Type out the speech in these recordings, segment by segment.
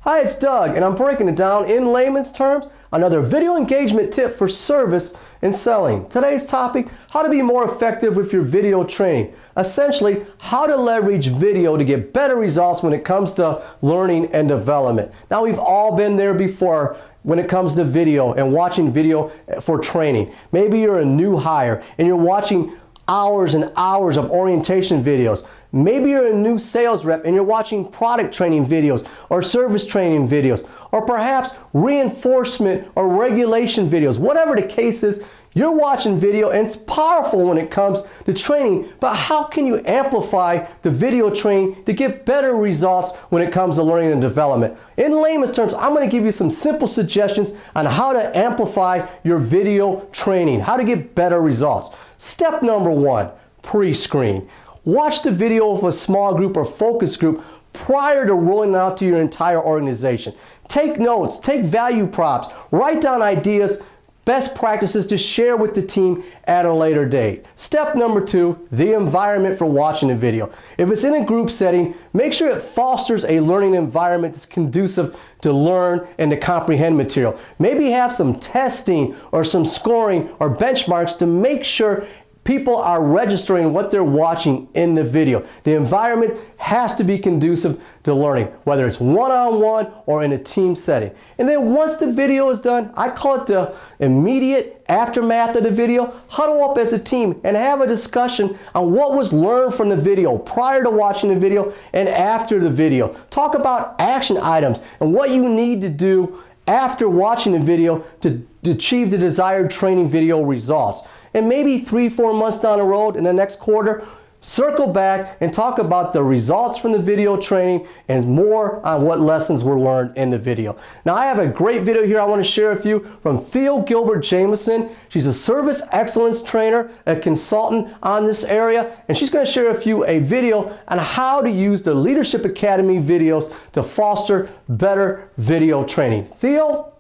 Hi, it's Doug, and I'm breaking it down in layman's terms, another video engagement tip for service and selling. Today's topic, how to be more effective with your video training. Essentially, how to leverage video to get better results when it comes to learning and development. Now, we've all been there before when it comes to video and watching video for training. Maybe you're a new hire and you're watching hours and hours of orientation videos. Maybe you're a new sales rep and you're watching product training videos or service training videos, or perhaps reinforcement or regulation videos. Whatever the case is, you're watching video and it's powerful when it comes to training, but how can you amplify the video training to get better results when it comes to learning and development? In layman's terms, I'm going to give you some simple suggestions on how to amplify your video training, how to get better results. Step number one, pre-screen. Watch the video of a small group or focus group prior to rolling it out to your entire organization. Take notes, take value props, write down ideas, best practices to share with the team at a later date. Step number two, the environment for watching the video. If it's in a group setting, make sure it fosters a learning environment that's conducive to learn and to comprehend material. Maybe have some testing or some scoring or benchmarks to make sure people are registering what they're watching in the video. The environment has to be conducive to learning, whether it's one-on-one or in a team setting. And then once the video is done, I call it the immediate aftermath of the video. Huddle up as a team and have a discussion on what was learned from the video prior to watching the video and after the video. Talk about action items and what you need to do after watching the video to achieve the desired training video results. And maybe 3-4 months down the road in the next quarter, circle back and talk about the results from the video training and more on what lessons were learned in the video. Now, I have a great video here I want to share with you from Theo Gilbert-Jamison. She's a service excellence trainer, a consultant on this area, and she's going to share with you a video on how to use the Leadership Academy videos to foster better video training. Theo?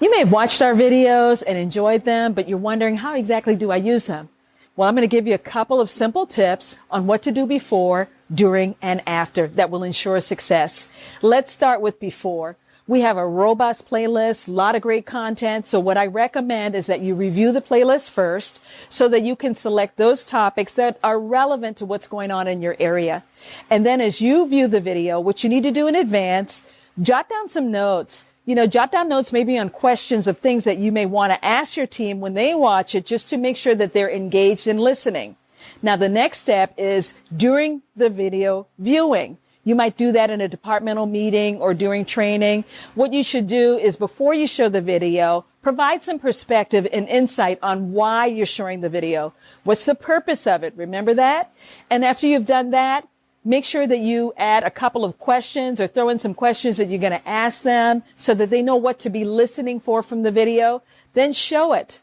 You may have watched our videos and enjoyed them, but you're wondering, how exactly do I use them? Well, I'm going to give you a couple of simple tips on what to do before, during, and after that will ensure success. Let's start with before. We have a robust playlist, a lot of great content. So what I recommend is that you review the playlist first so that you can select those topics that are relevant to what's going on in your area. And then as you view the video, what you need to do in advance, jot down some notes. Jot down notes maybe on questions of things that you may want to ask your team when they watch it, just to make sure that they're engaged in listening. Now, the next step is during the video viewing. You might do that in a departmental meeting or during training. What you should do is, before you show the video, provide some perspective and insight on why you're showing the video. What's the purpose of it? Remember that? And after you've done that, make sure that you add a couple of questions or throw in some questions that you're going to ask them so that they know what to be listening for from the video. Then show it.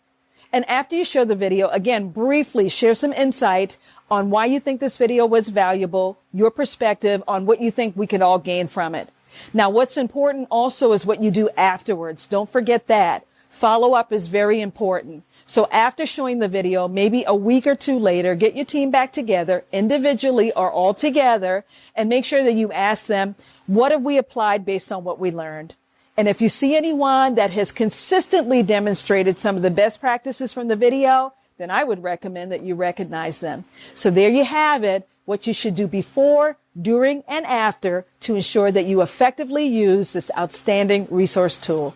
And after you show the video, again, briefly share some insight on why you think this video was valuable, your perspective on what you think we could all gain from it. Now, what's important also is what you do afterwards. Don't forget that. Follow-up is very important. So after showing the video, maybe a week or two later, get your team back together individually or all together and make sure that you ask them, what have we applied based on what we learned? And if you see anyone that has consistently demonstrated some of the best practices from the video, then I would recommend that you recognize them. So there you have it, what you should do before, during, and after to ensure that you effectively use this outstanding resource tool.